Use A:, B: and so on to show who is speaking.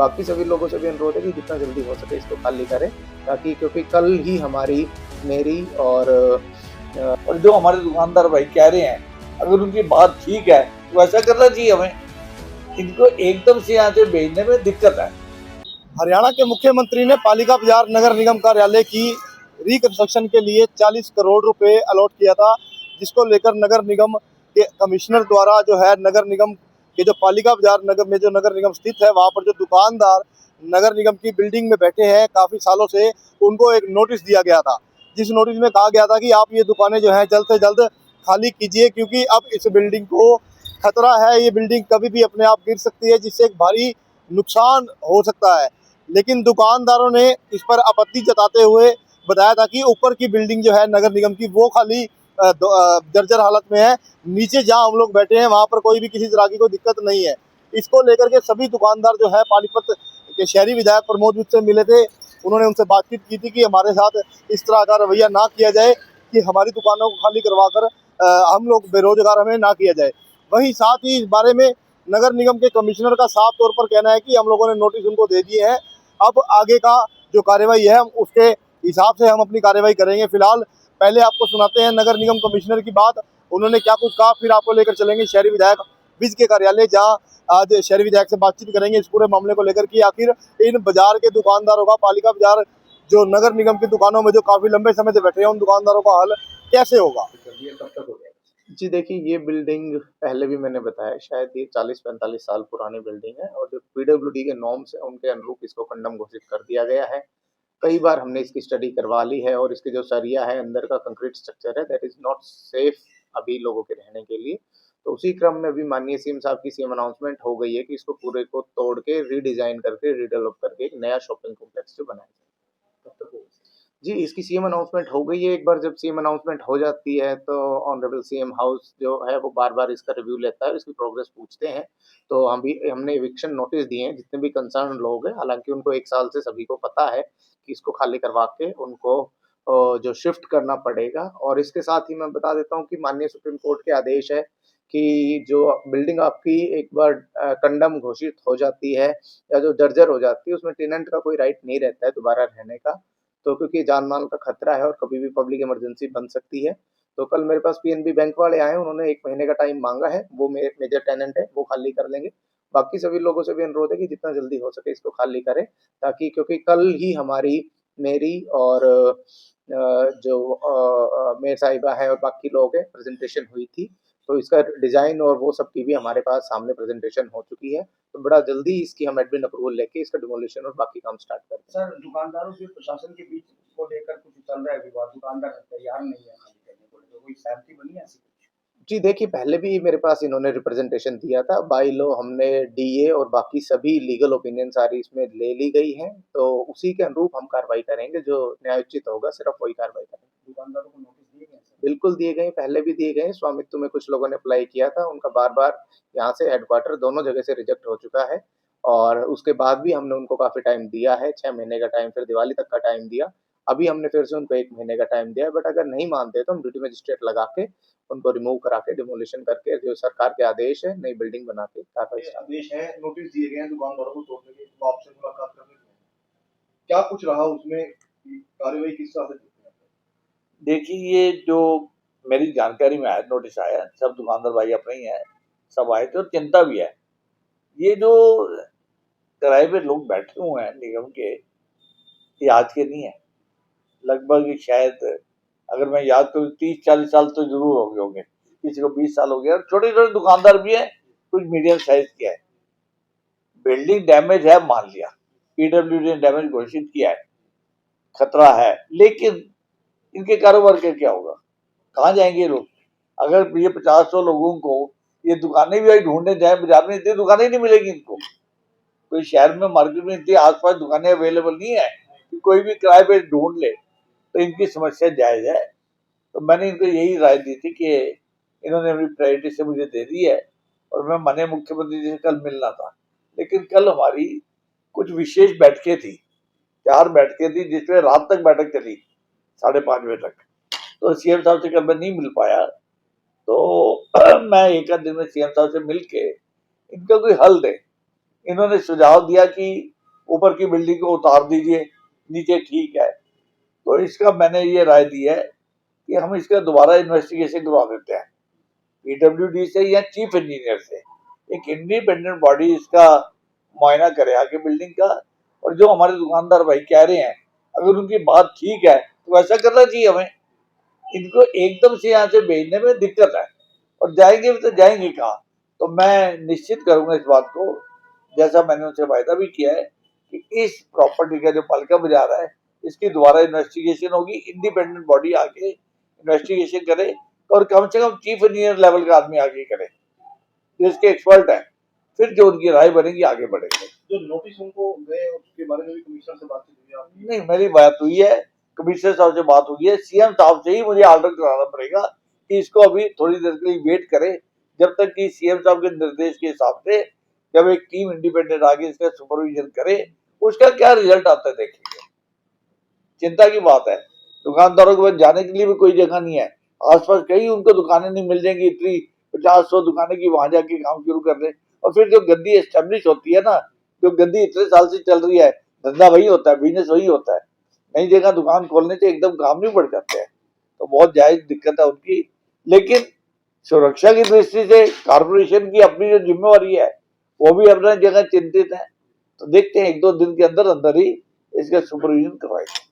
A: बाकी सभी लोगों से भी अनुरोध है कि जितना जल्दी हो सके इसको खाली करें, ताकि क्योंकि कल ही हमारी, मेरी और
B: जो हमारे दुकानदार भाई कह रहे हैं, अगर उनकी बात ठीक है तो ऐसा करना चाहिए हमें। इनको एकदम से यहाँ से भेजने में दिक्कत है।
C: हरियाणा के मुख्यमंत्री ने पालिका बाजार नगर निगम कार्यालय की रिकंस्ट्रक्शन के लिए 40 करोड़ रुपए अलॉट किया था, जिसको लेकर नगर निगम के कमिश्नर द्वारा जो है नगर निगम के जो पालिका बाजार नगर में जो नगर निगम स्थित है वहाँ पर जो दुकानदार नगर निगम की बिल्डिंग में बैठे हैं काफ़ी सालों से, उनको एक नोटिस दिया गया था, जिस नोटिस में कहा गया था कि आप ये दुकानें जो हैं जल्द से जल्द खाली कीजिए, क्योंकि अब इस बिल्डिंग को खतरा है, ये बिल्डिंग कभी भी अपने आप गिर सकती है, जिससे एक भारी नुकसान हो सकता है। लेकिन दुकानदारों ने इस पर आपत्ति जताते हुए बताया था कि ऊपर की बिल्डिंग जो है नगर निगम की वो खाली जर्जर हालत में है, नीचे जहां हम लोग बैठे हैं वहां पर कोई भी किसी तरह की कोई दिक्कत नहीं है। इसको लेकर के सभी दुकानदार जो है पानीपत के शहरी विधायक प्रमोद मित्र से मिले थे, उन्होंने उनसे बातचीत की थी कि हमारे साथ इस तरह का रवैया ना किया जाए कि हमारी दुकानों को खाली करवा कर हम लोग बेरोजगार हमें ना किया जाए। वहीं साथ ही इस बारे में नगर निगम के कमिश्नर का साफ तौर पर कहना है कि हम लोगों ने नोटिस उनको दे दिए हैं, अब आगे का जो कार्रवाई है हम उसके हिसाब से हम अपनी कार्रवाई करेंगे। फिलहाल पहले आपको सुनाते हैं नगर निगम कमिश्नर की बात, उन्होंने क्या कुछ कहा, फिर आपको लेकर चलेंगे शहरी विधायक विज के कार्यालय, जहां आज शहरी विधायक से बातचीत करेंगे इस पूरे मामले को लेकर कि आखिर इन बाजार के दुकानदारों का, पालिका बाजार जो नगर निगम की दुकानों में जो काफी लंबे समय से बैठे हैं, उन दुकानदारों का हल कैसे होगा।
A: जी देखिए, ये बिल्डिंग पहले भी मैंने बताया, शायद ये 40-45 साल पुरानी बिल्डिंग है और जो पीडब्ल्यूडी के नॉर्म्स है उनके अनुरूप इसको कंडम घोषित कर दिया गया है। कई बार हमने इसकी स्टडी करवा ली है और इसके जो सरिया है, अंदर का कंक्रीट स्ट्रक्चर है, दैट इज नॉट सेफ अभी लोगों के रहने के लिए। तो उसी क्रम में अभी माननीय सीएम साहब की सीएम अनाउंसमेंट हो गई है कि इसको पूरे को तोड़ के रीडिजाइन करके रीडेवलप करके एक नया शॉपिंग कॉम्प्लेक्स जो बनाया जाए। जी, इसकी सीएम अनाउंसमेंट हो गई है। एक बार जब सीएम अनाउंसमेंट हो जाती है तो ऑनरेबल सीएम हाउस जो है वो बार-बार इसका रिव्यू लेता है, इसकी प्रोग्रेस पूछते हैं। तो हमने इविक्शन नोटिस दिए हैं जितने भी कंसर्न लोग हैं, हालाँकि उनको 1 साल से सभी को पता है कि इसको खाली करवा के उनको जो शिफ्ट करना पड़ेगा। और इसके साथ ही मैं बता देता हूँ कि माननीय सुप्रीम कोर्ट के आदेश है कि जो बिल्डिंग आपकी एक बार कंडम घोषित हो जाती है या जो जर्जर हो जाती है, उसमें टेनेंट का कोई राइट नहीं रहता है दोबारा रहने का। तो क्योंकि जान-माल का खतरा है और कभी भी पब्लिक इमरजेंसी बन सकती है। तो कल मेरे पास पीएनबी बैंक वाले आए, उन्होंने 1 महीने का टाइम माँगा है, वो मेजर टेनेंट है, वो खाली कर लेंगे। बाकी सभी लोगों से भी अनुरोध है कि जितना जल्दी हो सके इसको खाली करें, ताकि क्योंकि कल ही हमारी, मेरी और मेयर साहिबा है और बाकी लोग हैं, प्रेज़ेंटेशन हुई थी। तो इसका डिज़ाइन और वो सब की भी हमारे पास सामने प्रेज़ेंटेशन हो चुकी है। तो बड़ा जल्दी इसकी हम एडमिन अप्रूवल लेके इसका डिमोलिशन और बाकी काम स्टार्ट करते हैं।
D: सर, दुकानदारों से प्रशासन के बीच को लेकर कुछ चल रहा है विवाद, दुकानदार तैयार नहीं है खाली करने को, तो कोई सहमति बनी है ऐसी कुछ?
A: जी देखिए, पहले भी मेरे पास इन्होंने रिप्रेजेंटेशन दिया था, बाय लॉ हमने डीए और बाकी सभी लीगल ओपिनियन सारी इसमें ले ली गई हैं, तो उसी के अनुरूप हम कार्रवाई करेंगे, जो न्यायोचित होगा सिर्फ वही कार्रवाई करेंगे।
D: दुकानदारों को नोटिस दिए गए सर?
A: बिल्कुल दिए गए, पहले भी दिए गए, स्वामित्व में कुछ लोगों ने अप्लाई किया था, उनका बार-बार यहाँ से हेडक्वार्टर दोनों जगह से रिजेक्ट हो चुका है और उसके बाद भी हमने उनको काफ़ी टाइम दिया है, 6 महीने का टाइम, फिर दिवाली तक का टाइम दिया। अभी हमने फिर से उनको 1 महीने का टाइम दिया है, बट अगर नहीं मानते तो हम ड्यूटी मजिस्ट्रेट लगा के उनको रिमूव करा के डिमोलिशन करके जो सरकार के आदेश है, नई बिल्डिंग बना के कार्रवाई
C: आदेश है, नोटिस दिए गए हैं दुकानदारों को तोड़ने के, तो आपसे मुलाकात करने के क्या कुछ रहा उसमें, कार्रवाई किस तरह से?
B: देखिए, ये जो मेरी जानकारी में आया, नोटिस आया, सब दुकानदार भाई अपने ही हैं, सब आए थे और चिंता भी है। ये जो किराए पे लोग बैठे हुए हैं निगम के, ये आज के नहीं है, लगभग शायद अगर मैं याद करूँ 30-40 साल तो जरूर हो गए होंगे, किसी को 20 साल हो गया। और छोटे छोटे दुकानदार भी हैं, कुछ मीडियम साइज के है। बिल्डिंग डैमेज है मान लिया, पीडब्ल्यूडी ने डैमेज घोषित किया है, खतरा है, लेकिन इनके कारोबार का क्या होगा, कहाँ जाएंगे ये लोग? अगर ये 50-100 लोगों को ये दुकानें भी ढूंढने जाए बाजार में, इतनी दुकानें नहीं मिलेगी इनको। कोई शहर में मार्केट में इतनी आसपास दुकानें अवेलेबल नहीं है कि कोई भी किराए पे ढूंढ ले, तो इनकी समस्या जायज है। तो मैंने इनको यही राय दी थी कि इन्होंने अपनी प्रायोरिटी से मुझे दे दी है और मैं माननीय मुख्यमंत्री जी से कल मिलना था, लेकिन कल हमारी कुछ विशेष बैठकें थी, 4 बैठकें थी, जिसमें रात तक बैठक चली 5:30 बजे तक। तो सीएम साहब से कल मैं नहीं मिल पाया, तो मैं एक आध दिन में सीएम साहब से मिल के इनका कोई हल दे। इन्होंने सुझाव दिया कि ऊपर की बिल्डिंग को उतार दीजिए, नीचे ठीक है। तो इसका मैंने ये राय दी है कि हम इसका दोबारा इन्वेस्टिगेशन करवा देते हैं पीडब्ल्यूडी से या चीफ इंजीनियर से, एक इंडिपेंडेंट बॉडी इसका मुआयना करे आगे बिल्डिंग का। और जो हमारे दुकानदार भाई कह रहे हैं, अगर उनकी बात ठीक है तो वैसा करना चाहिए हमें। इनको एकदम से यहाँ से भेजने में दिक्कत है, और जाएंगे भी तो जाएंगे कहाँ। तो मैं निश्चित करूंगा इस बात को, जैसा मैंने उनसे वायदा भी किया है कि इस प्रॉपर्टी का जो पालिका बाजार है इसकी दोबारा इन्वेस्टिगेशन होगी, इंडिपेंडेंट बॉडी आके इन्वेस्टिगेशन करे, और कम से कम चीफ इंजीनियर लेवल का आदमी आगे करे जो इसके एक्सपर्ट है, फिर जो उनकी राय बनेगी आगे बढ़ेंगे।
C: जो नोटिस उनको गए उसके बारे में भी कमिश्नर से बात हुई आपकी?
B: नहीं, मेरी बात हुई है, कमिश्नर साहब से बात हुई है, सीएम साहब से ही मुझे ऑर्डर कराना पड़ेगा कि इसको अभी थोड़ी देर के लिए वेट करे, जब तक कि सीएम साहब के निर्देश के हिसाब से जब एक टीम इंडिपेंडेंट आगे इसका सुपरविजन करे, उसका क्या रिजल्ट आता है देखेंगे। चिंता की बात है, दुकानदारों के पास जाने के लिए भी कोई जगह नहीं है, आसपास कहीं उनको दुकानें नहीं मिल जाएंगी, इतनी 50-100 दुकानें की वहां जाके काम शुरू कर रहे। और फिर जो गद्दी एस्टेब्लिश होती है ना, जो गद्दी इतने साल से चल रही है, धंधा वही होता है, बिजनेस वही होता है, नई जगह दुकान खोलने से एकदम काम नहीं बढ़ जाते हैं। तो बहुत जायज दिक्कत है उनकी, लेकिन सुरक्षा की दृष्टि से कारपोरेशन की अपनी जो जिम्मेवारी है वो भी अपनी जगह चिंतित है। तो देखते हैं 1-2 दिन के अंदर अंदर ही इसका सुपरविजन करवाएंगे।